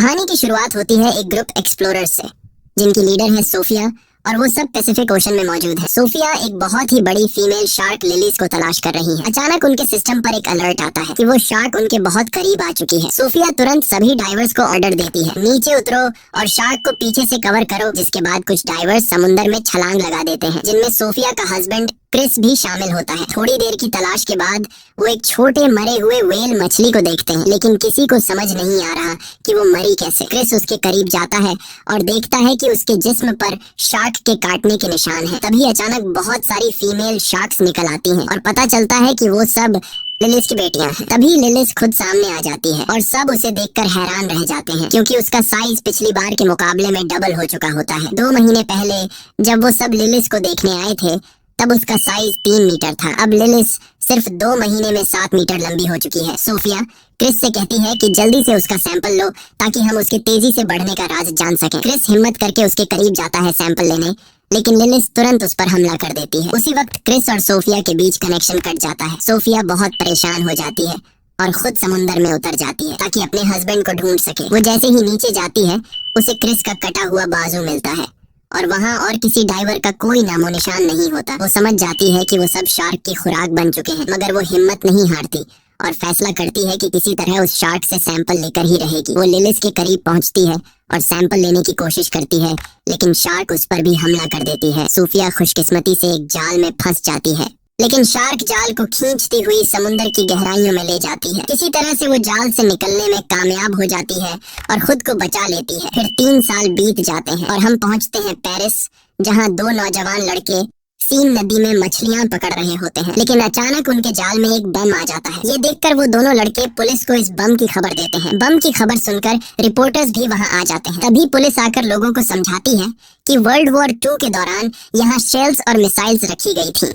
कहानी की शुरुआत होती है एक ग्रुप एक्सप्लोरर्स से, जिनकी लीडर है सोफिया, और वो सब पैसिफिक ओशन में मौजूद है। सोफिया एक बहुत ही बड़ी फीमेल शार्क लिलीज को तलाश कर रही है। अचानक उनके सिस्टम पर एक अलर्ट आता है कि वो शार्क उनके बहुत करीब आ चुकी है। सोफिया तुरंत सभी डाइवर्स को ऑर्डर देती है, नीचे उतरो और शार्क को पीछे से कवर करो। जिसके बाद कुछ डाइवर्स समुंदर में छलांग लगा देते हैं, जिनमें सोफिया का हस्बैंड क्रिस भी शामिल होता है। थोड़ी देर की तलाश के बाद वो एक छोटे मरे हुए व्हेल मछली को देखते हैं, लेकिन किसी को समझ नहीं आ रहा कि वो मरी कैसे। क्रिस उसके करीब जाता है और देखता है कि उसके जिस्म पर शार्क के काटने के निशान हैं। तभी अचानक बहुत सारी फीमेल शार्क्स निकल आती हैं और पता चलता है कि वो सब लिलिस की बेटियां हैं। तभी लिलिस खुद सामने आ जाती है और सब उसे देखकर हैरान रह जाते हैं, क्योंकि उसका साइज पिछली बार के मुकाबले में डबल हो चुका होता है। 2 महीने पहले जब वो सब लिलिस को देखने आए थे, तब उसका साइज 3 मीटर था। अब लिलिस सिर्फ 2 महीने में 7 मीटर लंबी हो चुकी है। सोफिया क्रिस से कहती है कि जल्दी से उसका सैंपल लो, ताकि हम उसके तेजी से बढ़ने का राज जान सकें। क्रिस हिम्मत करके उसके करीब जाता है सैंपल लेने, लेकिन लिलिस तुरंत उस पर हमला कर देती है। उसी वक्त क्रिस और सोफिया के बीच कनेक्शन कट जाता है। सोफिया बहुत परेशान हो जाती है और खुद समुंदर में उतर जाती है ताकि अपने हस्बैंड को ढूंढ सके। वो जैसे ही नीचे जाती है, उसे क्रिस का कटा हुआ बाजू मिलता है और वहाँ और किसी डाइवर का कोई नामो निशान नहीं होता। वो समझ जाती है कि वो सब शार्क की खुराक बन चुके हैं, मगर वो हिम्मत नहीं हारती और फैसला करती है कि किसी तरह उस शार्क से सैंपल लेकर ही रहेगी। वो लिलिस के करीब पहुंचती है और सैंपल लेने की कोशिश करती है, लेकिन शार्क उस पर भी हमला कर देती है। सोफिया खुशकिस्मती से एक जाल में फंस जाती है, लेकिन शार्क जाल को खींचती हुई समुंदर की गहराइयों में ले जाती है। किसी तरह से वो जाल से निकलने में कामयाब हो जाती है और खुद को बचा लेती है। फिर 3 साल बीत जाते हैं और हम पहुंचते हैं पेरिस, जहां 2 नौजवान लड़के सीन नदी में मछलियां पकड़ रहे होते हैं। लेकिन अचानक उनके जाल में एक बम आ जाता है। ये देखकर वो दोनों लड़के पुलिस को इस बम की खबर देते हैं। बम की खबर सुनकर रिपोर्टर्स भी वहां आ जाते हैं। तभी पुलिस आकर लोगों को समझाती है कि वर्ल्ड वॉर 2 के दौरान यहाँ शेल्स और मिसाइल्स रखी गई थी,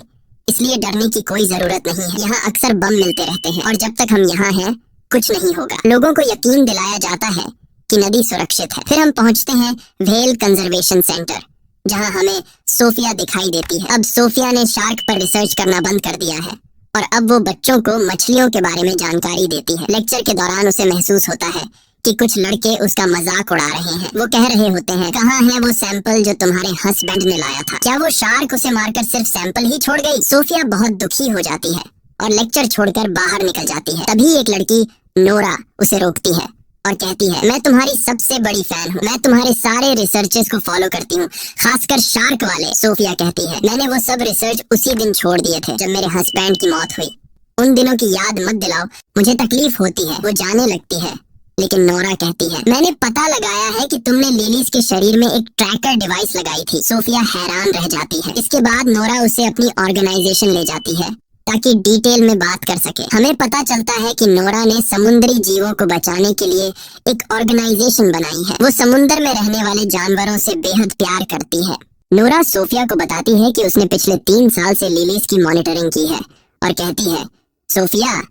इसलिए डरने की कोई जरूरत नहीं है। यहाँ अक्सर बम मिलते रहते हैं और जब तक हम यहाँ हैं कुछ नहीं होगा। लोगों को यकीन दिलाया जाता है कि नदी सुरक्षित है। फिर हम पहुँचते हैं व्हेल कंजर्वेशन सेंटर, जहाँ हमें सोफिया दिखाई देती है। अब सोफिया ने शार्क पर रिसर्च करना बंद कर दिया है और अब वो बच्चों को मछलियों के बारे में जानकारी देती है। लेक्चर के दौरान उसे महसूस होता है कि कुछ लड़के उसका मजाक उड़ा रहे हैं। वो कह रहे होते हैं, कहाँ है वो सैंपल जो तुम्हारे हस्बैंड ने लाया था? क्या वो शार्क उसे मारकर सिर्फ सैंपल ही छोड़ गई? सोफिया बहुत दुखी हो जाती है और लेक्चर छोड़कर बाहर निकल जाती है। तभी एक लड़की नोरा उसे रोकती है और कहती है, मैं तुम्हारी सबसे बड़ी फैन हूँ, मैं तुम्हारे सारे रिसर्चेस को फॉलो करती हूँ, खासकर शार्क वाले। सोफिया कहती है, मैंने वो सब रिसर्च उसी दिन छोड़ दिए थे जब मेरे हस्बैंड की मौत हुई। उन दिनों की याद मत दिलाओ, मुझे तकलीफ होती है। वो जाने लगती है, लेकिन नोरा कहती है, मैंने पता लगाया है कि तुमने लिलीज के शरीर में एक ट्रैकर डिवाइस लगाई थी। सोफिया हैरान रह जाती है। इसके बाद नोरा उसे अपनी ऑर्गेनाइजेशन ले जाती है ताकि डिटेल में बात कर सके। हमें पता चलता है कि नोरा ने समुद्री जीवों को बचाने के लिए एक ऑर्गेनाइजेशन बनाई है। वो समुद्र में रहने वाले जानवरों से बेहद प्यार करती है। नोरा सोफिया को बताती है कि उसने पिछले 3 साल से लिलीज की मॉनिटरिंग की है और कहती है, सोफिया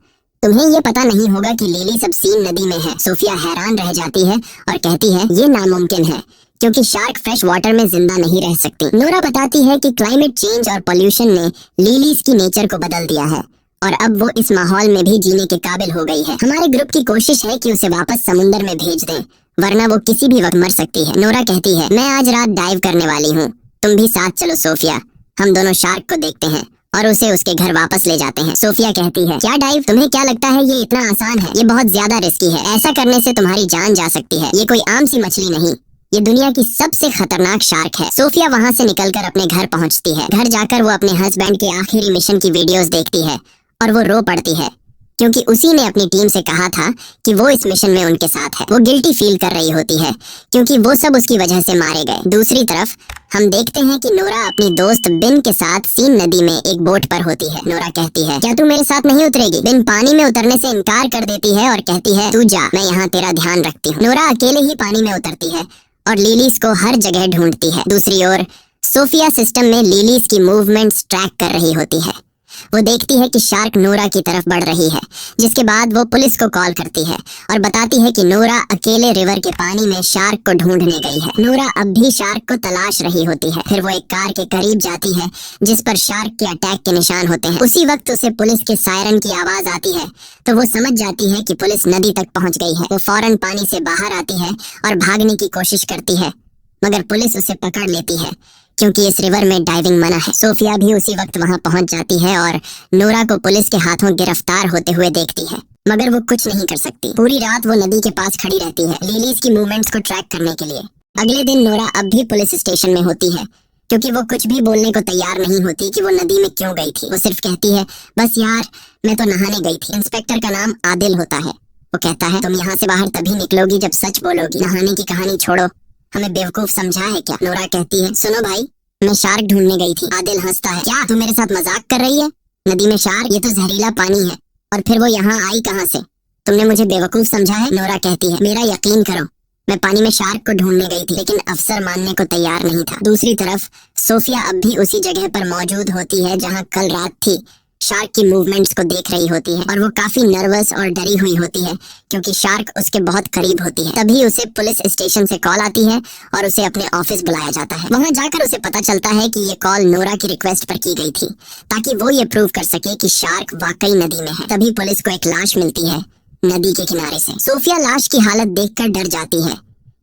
तुम्हें ये पता नहीं होगा कि लिली सब सीन नदी में है। सोफिया हैरान रह जाती है और कहती है, ये नामुमकिन है क्योंकि शार्क फ्रेश वाटर में जिंदा नहीं रह सकती। नोरा बताती है कि क्लाइमेट चेंज और पोल्यूशन ने लिलीज की नेचर को बदल दिया है और अब वो इस माहौल में भी जीने के काबिल हो गई है। हमारे ग्रुप की कोशिश है कि उसे वापस समुंदर में भेज दें, वरना वो किसी भी वक्त मर सकती है। नोरा कहती है, मैं आज रात डाइव करने वाली हूँ, तुम भी साथ चलो सोफिया। हम दोनों शार्क को देखते हैं और उसे उसके घर वापस ले जाते हैं। सोफिया कहती है, क्या डाइव? तुम्हें क्या लगता है ये इतना आसान है? ये बहुत ज्यादा रिस्की है। ऐसा करने से तुम्हारी जान जा सकती है। ये कोई आम सी मछली नहीं, ये दुनिया की सबसे खतरनाक शार्क है। सोफिया वहाँ से निकलकर अपने घर पहुँचती है। घर जाकर वो अपने हस्बैंड के आखिरी मिशन की वीडियोस देखती है और वो रो पड़ती है, क्योंकि उसी ने अपनी टीम से कहा था कि वो इस मिशन में उनके साथ है। वो गिल्टी फील कर रही होती है क्योंकि वो सब उसकी वजह से मारे गए। दूसरी तरफ हम देखते हैं कि नोरा अपनी दोस्त बिन के साथ सीन नदी में एक बोट पर होती है। नोरा कहती है, क्या तू मेरे साथ नहीं उतरेगी? बिन पानी में उतरने से इनकार कर देती है और कहती है, तू जा, मैं यहाँ तेरा ध्यान रखती हूँ। नोरा अकेले ही पानी में उतरती है और लिलीज को हर जगह ढूंढती है। दूसरी ओर सोफिया सिस्टम में लिलीज की मूवमेंट्स ट्रैक कर रही होती है। वो देखती है कि शार्क नोरा की तरफ बढ़ रही है, जिसके बाद वो पुलिस को कॉल करती है और बताती है कि नोरा अकेले रिवर के पानी में शार्क को ढूंढने गई है। नोरा अब भी शार्क को तलाश रही होती है। फिर वो एक कार के करीब जाती है जिस पर शार्क के अटैक के निशान होते हैं। उसी वक्त उसे पुलिस के सायरन की आवाज आती है तो वो समझ जाती है कि पुलिस नदी तक पहुंच गई है। वो फौरन पानी से बाहर आती है और भागने की कोशिश करती है, मगर पुलिस उसे पकड़ लेती है क्योंकि इस रिवर में डाइविंग मना है। सोफिया भी उसी वक्त वहां पहुंच जाती है और नोरा को पुलिस के हाथों गिरफ्तार होते हुए देखती है, मगर वो कुछ नहीं कर सकती। पूरी रात वो नदी के पास खड़ी रहती है लिलीज की मूवमेंट्स को ट्रैक करने के लिए। अगले दिन नोरा अब भी पुलिस स्टेशन में होती है क्योंकि वो कुछ भी बोलने को तैयार नहीं होती कि वो नदी में क्यों गई थी। वो सिर्फ कहती है, बस यार मैं तो नहाने गई थी। इंस्पेक्टर का नाम आदिल होता है। वो कहता है, तुम यहाँ से बाहर तभी निकलोगी जब सच बोलोगी। नहाने की कहानी छोड़ो, हमें बेवकूफ समझा है क्या? नोरा कहती है, सुनो भाई, मैं शार्क ढूंढने गई थी। आदिल हंसता है, क्या तू मेरे साथ मजाक कर रही है? नदी में शार्क? ये तो जहरीला पानी है। और फिर वो यहाँ आई कहाँ से? तुमने मुझे बेवकूफ समझा है? नोरा कहती है, मेरा यकीन करो, मैं पानी में शार्क को ढूंढने गई थी, लेकिन अफसर मानने को तैयार नहीं था। दूसरी तरफ सोफिया अब भी उसी जगह पर मौजूद होती है जहाँ कल रात थी। शार्क की मूवमेंट्स को देख रही होती है और वो काफी नर्वस और डरी हुई होती है क्योंकि शार्क उसके बहुत करीब होती है। तभी उसे पुलिस स्टेशन से कॉल आती है और उसे अपने ऑफिस बुलाया जाता है। वहां जाकर उसे पता चलता है कि ये कॉल नोरा की रिक्वेस्ट पर की गई थी ताकि वो ये प्रूव कर सके कि शार्क वाकई नदी में है। तभी पुलिस को एक लाश मिलती है नदी के किनारे से। सोफिया लाश की हालत देखकर डर जाती है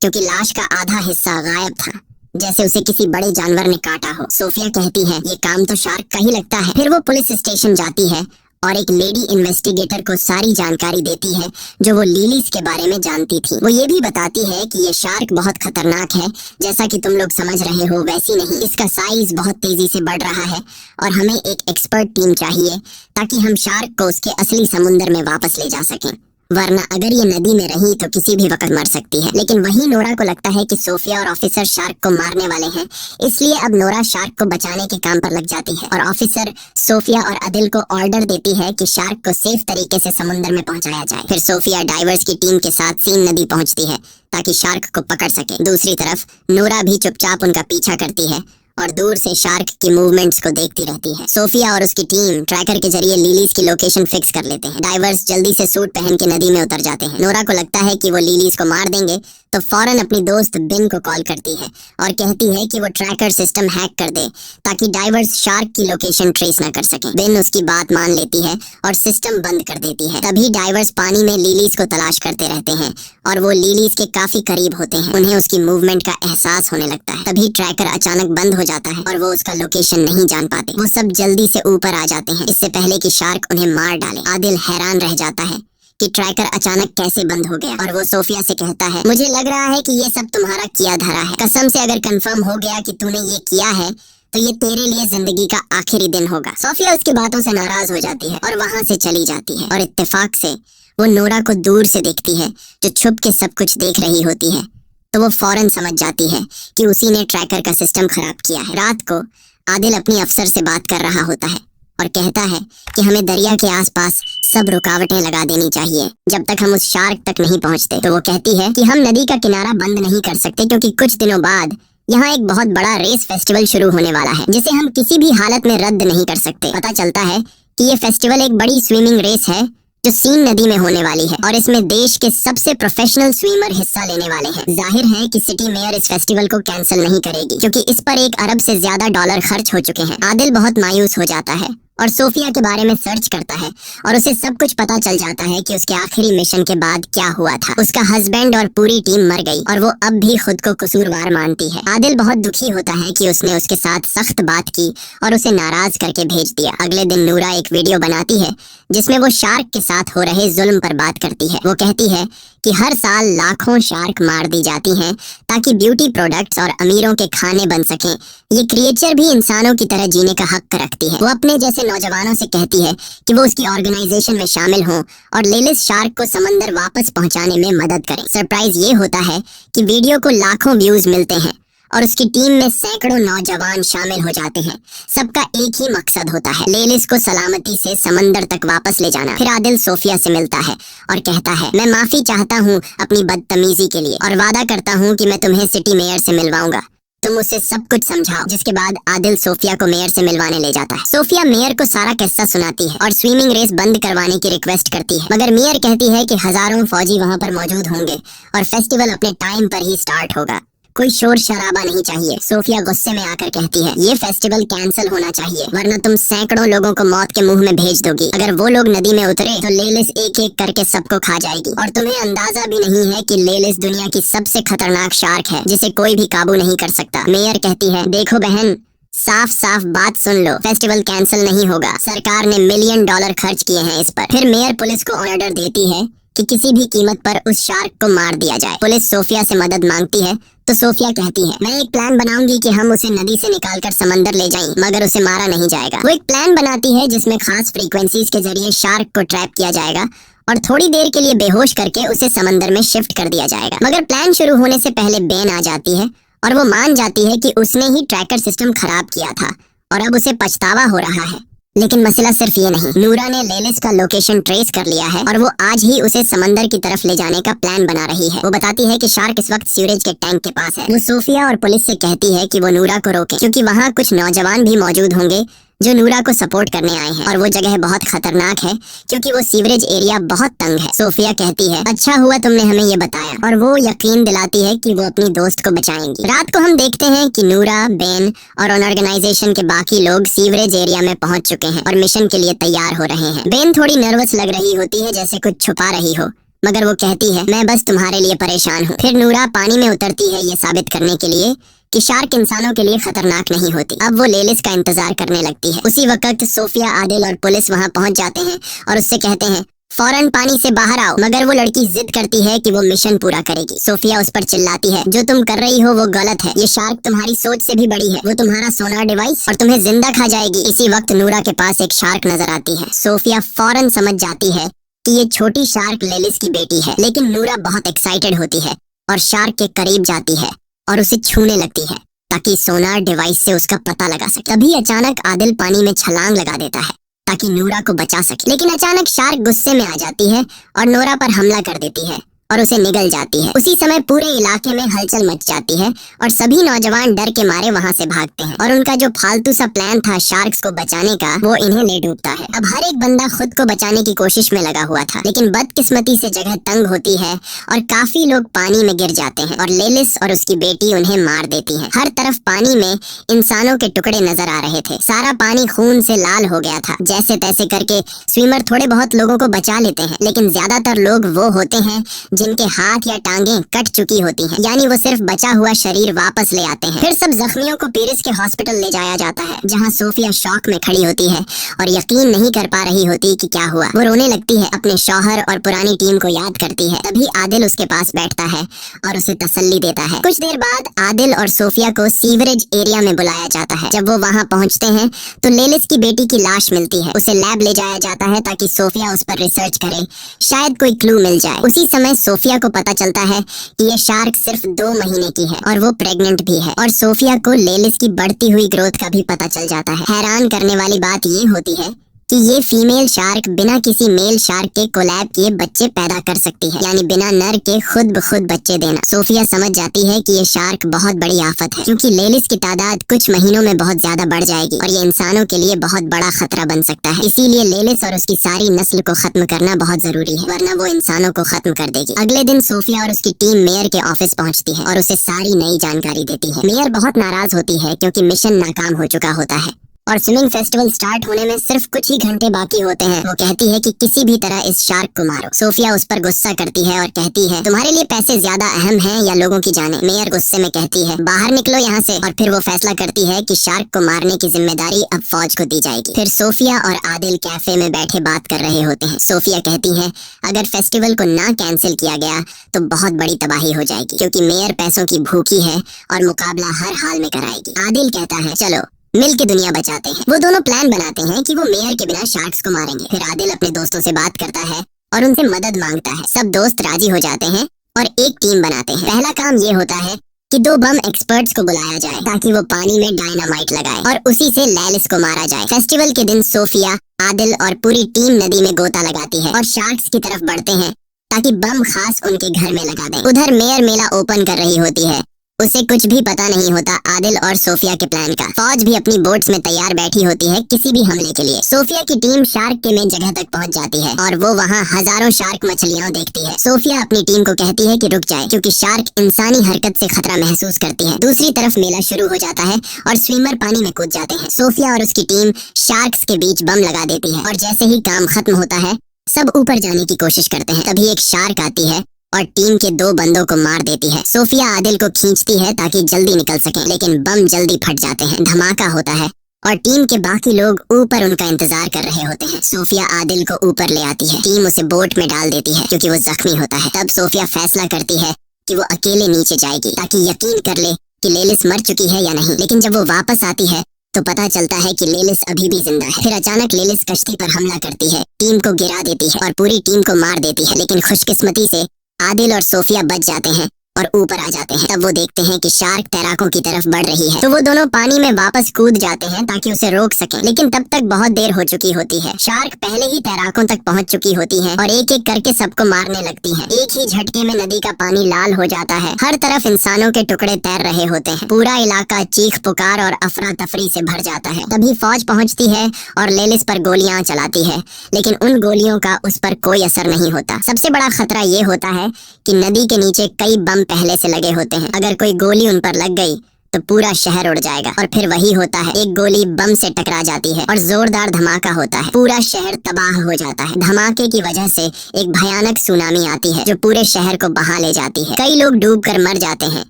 क्योंकि लाश का आधा हिस्सा गायब था, जैसे उसे किसी बड़े जानवर ने काटा हो। सोफिया कहती है, ये काम तो शार्क का ही लगता है। फिर वो पुलिस स्टेशन जाती है और एक लेडी इन्वेस्टिगेटर को सारी जानकारी देती है जो वो लिलीज के बारे में जानती थी। वो ये भी बताती है कि ये शार्क बहुत खतरनाक है, जैसा कि तुम लोग समझ रहे हो वैसी नहीं। इसका साइज बहुत तेजी से बढ़ रहा है और हमें एक एक्सपर्ट टीम चाहिए ताकि हम शार्क को उसके असली समुंदर में वापस ले जा सकें, वरना अगर ये नदी में रही तो किसी भी वक्त मर सकती है। लेकिन वहीं नोरा को लगता है कि सोफिया और ऑफिसर शार्क को मारने वाले हैं, इसलिए अब नोरा शार्क को बचाने के काम पर लग जाती है और ऑफिसर सोफिया और अदिल को ऑर्डर देती है कि शार्क को सेफ तरीके से समुद्र में पहुंचाया जाए। फिर सोफिया डाइवर्स की टीम के साथ सीन नदी पहुंचती है ताकि शार्क को पकड़ सके। दूसरी तरफ नोरा भी चुपचाप उनका पीछा करती है और दूर से शार्क की मूवमेंट्स को देखती रहती है। सोफिया और उसकी टीम ट्रैकर के जरिए लिलीज की लोकेशन फिक्स कर लेते हैं। डाइवर्स जल्दी से सूट पहन के नदी में उतर जाते हैं। नोरा को लगता है कि वो लिलीज को मार देंगे तो फौरन अपनी दोस्त बिन को कॉल करती है और कहती है कि वो ट्रैकर सिस्टम हैक कर दे ताकि डाइवर्स शार्क की लोकेशन ट्रेस न कर सके। बिन उसकी बात मान लेती है और सिस्टम बंद कर देती है। तभी डाइवर्स पानी में लिलीज को तलाश करते रहते हैं और वो लिलीज के काफी करीब होते हैं। उन्हें उसकी मूवमेंट का एहसास होने लगता है। तभी ट्रैकर अचानक बंद हो जाता है और वो उसका लोकेशन नहीं जान पाते। वो सब जल्दी से ऊपर आ जाते हैं इससे पहले कि शार्क उन्हें मार डाले। आदिल हैरान रह जाता है कि ट्रैकर अचानक कैसे बंद हो गया और वो सोफिया से कहता है, मुझे लग रहा है कि ये सब तुम्हारा किया धरा है। कसम से अगर कंफर्म हो गया कि तूने ये किया है तो ये तेरे लिए जिंदगी का आखिरी दिन होगा। सोफिया उसकी बातों से नाराज हो जाती है और वहां से चली जाती है और इत्तेफाक से वो नोरा को दूर से देखती है जो छुप के सब कुछ देख रही होती है। तो वो फौरन समझ जाती है कि उसी ने ट्रैकर का सिस्टम खराब किया है। रात को आदिल अपनी अफसर से बात कर रहा होता है और कहता है कि हमें दरिया के आसपास सब रुकावटें लगा देनी चाहिए जब तक हम उस शार्क तक नहीं पहुंचते। तो वो कहती है कि हम नदी का किनारा बंद नहीं कर सकते क्योंकि कुछ दिनों बाद यहाँ एक बहुत बड़ा रेस फेस्टिवल शुरू होने वाला है जिसे हम किसी भी हालत में रद्द नहीं कर सकते। पता चलता है कि ये फेस्टिवल एक बड़ी स्विमिंग रेस है जो सीन नदी में होने वाली है और इसमें देश के सबसे प्रोफेशनल स्विमर हिस्सा लेने वाले हैं। जाहिर है कि सिटी मेयर इस फेस्टिवल को कैंसिल नहीं करेगी क्योंकि इस पर 1 अरब से ज्यादा डॉलर खर्च हो चुके हैं। आदिल बहुत मायूस हो जाता है और सोफिया के बारे में सर्च करता है और उसे सब कुछ पता चल जाता है कि उसके आखिरी मिशन के बाद क्या हुआ था। उसका हस्बैंड और पूरी टीम मर गई और वो अब भी खुद को कसूरवार मानती है। आदिल बहुत दुखी होता है कि उसने उसके साथ सख्त बात की और उसे नाराज करके भेज दिया। अगले दिन नूरा एक वीडियो बनाती है जिसमें वो शार्क के साथ हो रहे जुल्म पर बात करती है। वो कहती है कि हर साल लाखों शार्क मार दी जाती हैं ताकि ब्यूटी प्रोडक्ट्स और अमीरों के खाने बन सकें। ये क्रिएचर भी इंसानों की तरह जीने का हक रखती है। वो अपने जैसे नौजवानों से कहती है कि वो उसकी ऑर्गेनाइजेशन में शामिल हों और लेलिस शार्क को समंदर वापस पहुंचाने में मदद करें। सरप्राइज ये होता है कि वीडियो को लाखों व्यूज मिलते हैं और उसकी टीम में सैकड़ों नौजवान शामिल हो जाते हैं। सबका एक ही मकसद होता है, लेलिस को सलामती से समंदर तक वापस ले जाना। फिर आदिल सोफिया से मिलता है और कहता है, मैं माफी चाहता हूँ अपनी बदतमीजी के लिए और वादा करता हूँ कि मैं तुम्हें सिटी मेयर से मिलवाऊंगा। तुम उसे सब कुछ समझाओ। जिसके बाद आदिल सोफिया को मेयर से मिलवाने ले जाता है। सोफिया मेयर को सारा किस्सा सुनाती है और स्विमिंग रेस बंद करवाने की रिक्वेस्ट करती है, मगर मेयर कहती है कि हजारों फौजी वहाँ पर मौजूद होंगे और फेस्टिवल अपने टाइम पर ही स्टार्ट होगा, कोई शोर शराबा नहीं चाहिए। सोफिया गुस्से में आकर कहती है, ये फेस्टिवल कैंसिल होना चाहिए, वरना तुम सैकड़ों लोगों को मौत के मुंह में भेज दोगी। अगर वो लोग नदी में उतरे तो लेलिस एक एक करके सबको खा जाएगी, और तुम्हें अंदाजा भी नहीं है कि लेलिस दुनिया की सबसे खतरनाक शार्क है जिसे कोई भी काबू नहीं कर सकता। मेयर कहती है, देखो बहन, साफ साफ बात सुन लो, फेस्टिवल कैंसिल नहीं होगा, सरकार ने $1 मिलियन खर्च किए हैं इस पर। फिर मेयर पुलिस को ऑर्डर देती है कि किसी भी कीमत पर उस शार्क को मार दिया जाए। पुलिस सोफिया से मदद मांगती है तो सोफिया कहती है, मैं एक प्लान बनाऊंगी कि हम उसे नदी से निकालकर समंदर ले जाएं, मगर उसे मारा नहीं जाएगा। वो एक प्लान बनाती है जिसमें खास फ्रीक्वेंसीज के जरिए शार्क को ट्रैप किया जाएगा और थोड़ी देर के लिए बेहोश करके उसे समंदर में शिफ्ट कर दिया जाएगा। मगर प्लान शुरू होने से पहले बेन आ जाती है और वो मान जाती है कि उसने ही ट्रैकर सिस्टम खराब किया था और अब उसे पछतावा हो रहा है। लेकिन मसला सिर्फ ये नहीं, नूरा ने लेलिस का लोकेशन ट्रेस कर लिया है और वो आज ही उसे समंदर की तरफ ले जाने का प्लान बना रही है। वो बताती है कि शार्क इस वक्त सीवरेज के टैंक के पास है। वो सोफिया और पुलिस से कहती है कि वो नूरा को रोके, क्योंकि वहाँ कुछ नौजवान भी मौजूद होंगे जो नूरा को सपोर्ट करने आए हैं और वो जगह बहुत खतरनाक है क्योंकि वो सीवरेज एरिया बहुत तंग है। सोफिया कहती है, अच्छा हुआ तुमने हमें ये बताया, और वो यकीन दिलाती है कि वो अपनी दोस्त को बचाएंगी। रात को हम देखते हैं कि नूरा, बेन और ऑर्गेनाइजेशन के बाकी लोग सीवरेज एरिया में पहुंच चुके हैं और मिशन के लिए तैयार हो रहे हैं। बेन थोड़ी नर्वस लग रही होती है, जैसे कुछ छुपा रही हो, मगर वो कहती है, मैं बस तुम्हारे लिए परेशान हूँ। फिर नूरा पानी में उतरती है ये साबित करने के लिए कि शार्क इंसानों के लिए खतरनाक नहीं होती। अब वो लेलिस का इंतजार करने लगती है। उसी वक्त सोफिया, आदिल और पुलिस वहाँ पहुँच जाते हैं और उससे कहते हैं, फौरन पानी से बाहर आओ, मगर वो लड़की जिद करती है कि वो मिशन पूरा करेगी। सोफिया उस पर चिल्लाती है, जो तुम कर रही हो वो गलत है, ये शार्क तुम्हारी सोच से भी बड़ी है, वो तुम्हारा सोनार डिवाइस और तुम्हें जिंदा खा जाएगी। इसी वक्त नूरा के पास एक शार्क नजर आती है। सोफिया फौरन समझ जाती है कि ये छोटी शार्क लेलिस की बेटी है, लेकिन नूरा बहुत एक्साइटेड होती है और शार्क के करीब जाती है और उसे छूने लगती है ताकि सोनार डिवाइस से उसका पता लगा सके। तभी अचानक आदिल पानी में छलांग लगा देता है ताकि नूरा को बचा सके, लेकिन अचानक शार्क गुस्से में आ जाती है और नूरा पर हमला कर देती है और उसे निगल जाती है। उसी समय पूरे इलाके में हलचल मच जाती है और सभी नौजवान डर के मारे वहाँ से भागते हैं और उनका जो फालतू सा प्लान था शार्क्स को बचाने का, वो इन्हें ले डूबता है। अब हर एक बंदा खुद को बचाने की कोशिश में लगा हुआ था, लेकिन बदकिस्मती से जगह तंग होती है और काफी लोग पानी में गिर जाते हैं और लेलिस और उसकी बेटी उन्हें मार देती है। हर तरफ पानी में इंसानों के टुकड़े नजर आ रहे थे। सारा पानी खून से लाल हो गया था। जैसे तैसे करके स्विमर थोड़े बहुत लोगों को बचा लेते हैं, लेकिन ज्यादातर लोग वो होते हैं जिनके हाथ या टांगें कट चुकी होती हैं, यानी वो सिर्फ बचा हुआ शरीर वापस ले आते हैं। फिर सब जख्मियों को पेरिस के हॉस्पिटल ले जाया जाता है, जहां सोफिया शॉक में खड़ी होती है और यकीन नहीं कर पा रही होती कि क्या हुआ। वो रोने लगती है, अपने शौहर और पुरानी टीम को याद करती है। तभी आदिल उसके पास बैठता है और उसे तसल्ली देता है। कुछ देर बाद आदिल और सोफिया को सीवरेज एरिया में बुलाया जाता है। जब वो वहाँ पहुँचते हैं तो लेलिस की बेटी की लाश मिलती है। उसे लैब ले जाया जाता है ताकि सोफिया उस पर रिसर्च करे, शायद कोई क्लू मिल जाए। उसी समय सोफिया को पता चलता है कि ये शार्क सिर्फ 2 महीने की है और वो प्रेग्नेंट भी है, और सोफिया को लेलिस की बढ़ती हुई ग्रोथ का भी पता चल जाता है। हैरान करने वाली बात ये होती है कि ये फीमेल शार्क बिना किसी मेल शार्क के कोलैब किए बच्चे पैदा कर सकती है, यानी बिना नर के खुद ब खुद बच्चे देना। सोफिया समझ जाती है कि ये शार्क बहुत बड़ी आफत है, क्योंकि लेलिस की तादाद कुछ महीनों में बहुत ज्यादा बढ़ जाएगी और ये इंसानों के लिए बहुत बड़ा खतरा बन सकता है। इसीलिए लेलिस और उसकी सारी नस्ल को खत्म करना बहुत जरूरी है, वरना वो इंसानों को खत्म कर देगी। अगले दिन सोफिया और उसकी टीम मेयर के ऑफिस पहुँचती है और उसे सारी नई जानकारी देती है। मेयर बहुत नाराज होती है क्योंकि मिशन नाकाम हो चुका होता है और स्विमिंग फेस्टिवल स्टार्ट होने में सिर्फ कुछ ही घंटे बाकी होते हैं। वो कहती है कि किसी भी तरह इस शार्क को मारो। सोफिया उस पर गुस्सा करती है और कहती है, तुम्हारे लिए पैसे ज्यादा अहम हैं या लोगों की जानें? मेयर गुस्से में कहती है, बाहर निकलो यहाँ से। और फिर वो फैसला करती है कि शार्क को मारने की जिम्मेदारी अब फौज को दी जाएगी। फिर सोफिया और आदिल कैफे में बैठे बात कर रहे होते हैं। सोफिया कहती है, अगर फेस्टिवल को ना कैंसिल किया गया तो बहुत बड़ी तबाही हो जाएगी, क्योंकि मेयर पैसों की भूखी है और मुकाबला हर हाल में कराएगी। आदिल कहता है, चलो मिल के दुनिया बचाते हैं। वो दोनों प्लान बनाते हैं कि वो मेयर के बिना शार्क्स को मारेंगे। फिर आदिल अपने दोस्तों से बात करता है और उनसे मदद मांगता है। सब दोस्त राजी हो जाते हैं और एक टीम बनाते हैं। पहला काम ये होता है कि 2 बम एक्सपर्ट्स को बुलाया जाए ताकि वो पानी में डायनामाइट लगाए और उसी से लेलिस को मारा जाए। फेस्टिवल के दिन सोफिया, आदिल और पूरी टीम नदी में गोता लगाती है और शार्क्स की तरफ बढ़ते हैं ताकि बम खास उनके घर में लगा दें। उधर मेयर मेला ओपन कर रही होती है। उसे कुछ भी पता नहीं होता आदिल और सोफिया के प्लान का। फौज भी अपनी बोट्स में तैयार बैठी होती है किसी भी हमले के लिए। सोफिया की टीम शार्क के मेन जगह तक पहुंच जाती है और वो वहाँ हजारों शार्क मछलियां देखती है। सोफिया अपनी टीम को कहती है कि रुक जाए क्योंकि शार्क इंसानी हरकत से खतरा महसूस करती है। दूसरी तरफ मेला शुरू हो जाता है और स्विमर पानी में कूद जाते हैं। सोफिया और उसकी टीम शार्क्स के बीच बम लगा देती है और जैसे ही काम खत्म होता है सब ऊपर जाने की कोशिश करते हैं। तभी एक शार्क आती है और टीम के 2 बंदों को मार देती है। सोफिया आदिल को खींचती है ताकि जल्दी निकल सके, लेकिन बम जल्दी फट जाते हैं। धमाका होता है और टीम के बाकी लोग ऊपर उनका इंतजार कर रहे होते हैं। सोफिया आदिल को ऊपर ले आती है। टीम उसे बोट में डाल देती है क्योंकि वो जख्मी होता है। तब सोफिया फैसला करती है कि वो अकेले नीचे जाएगी ताकि यकीन कर ले कि लेलिस मर चुकी है या नहीं। लेकिन जब वो वापस आती है तो पता चलता है कि लेलिस अभी भी जिंदा है। फिर अचानक लेलिस कश्ती पर हमला करती है, टीम को गिरा देती है और पूरी टीम को मार देती है। लेकिन खुशकिस्मती से आदिल और सोफिया बच जाते हैं और ऊपर आ जाते हैं। तब वो देखते हैं कि शार्क तैराकों की तरफ बढ़ रही है, तो वो दोनों पानी में वापस कूद जाते हैं ताकि उसे रोक सकें। लेकिन तब तक बहुत देर हो चुकी होती है। शार्क पहले ही तैराकों तक पहुंच चुकी होती है और एक एक करके सबको मारने लगती है। एक ही झटके में नदी का पानी लाल हो जाता है। हर तरफ इंसानों के टुकड़े तैर रहे होते हैं। पूरा इलाका चीख पुकार और अफरा तफरी से भर जाता है। तभी फौज पहुंचती है और लेलिस पर गोलियां चलाती है, लेकिन उन गोलियों का उस पर कोई असर नहीं होता। सबसे बड़ा खतरा ये होता है कि नदी के नीचे कई बम पहले से लगे होते हैं। अगर कोई गोली उन पर लग गई तो पूरा शहर उड़ जाएगा। और फिर वही होता है, एक गोली बम से टकरा जाती है और जोरदार धमाका होता है। पूरा शहर तबाह हो जाता है। धमाके की वजह से एक भयानक सुनामी आती है जो पूरे शहर को बहा ले जाती है। कई लोग डूबकर मर जाते हैं,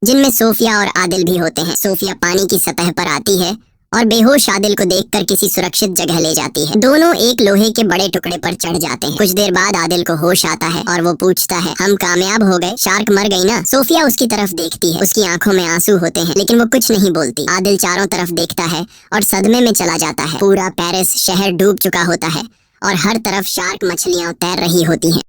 जिनमें सोफिया और आदिल भी होते हैं। सोफिया पानी की सतह पर आती है और बेहोश आदिल को देखकर किसी सुरक्षित जगह ले जाती है। दोनों एक लोहे के बड़े टुकड़े पर चढ़ जाते हैं। कुछ देर बाद आदिल को होश आता है और वो पूछता है, हम कामयाब हो गए, शार्क मर गई ना? सोफिया उसकी तरफ देखती है, उसकी आंखों में आंसू होते हैं, लेकिन वो कुछ नहीं बोलती। आदिल चारों तरफ देखता है और सदमे में चला जाता है। पूरा पेरिस शहर डूब चुका होता है और हर तरफ शार्क मछलियां तैर रही होती हैं।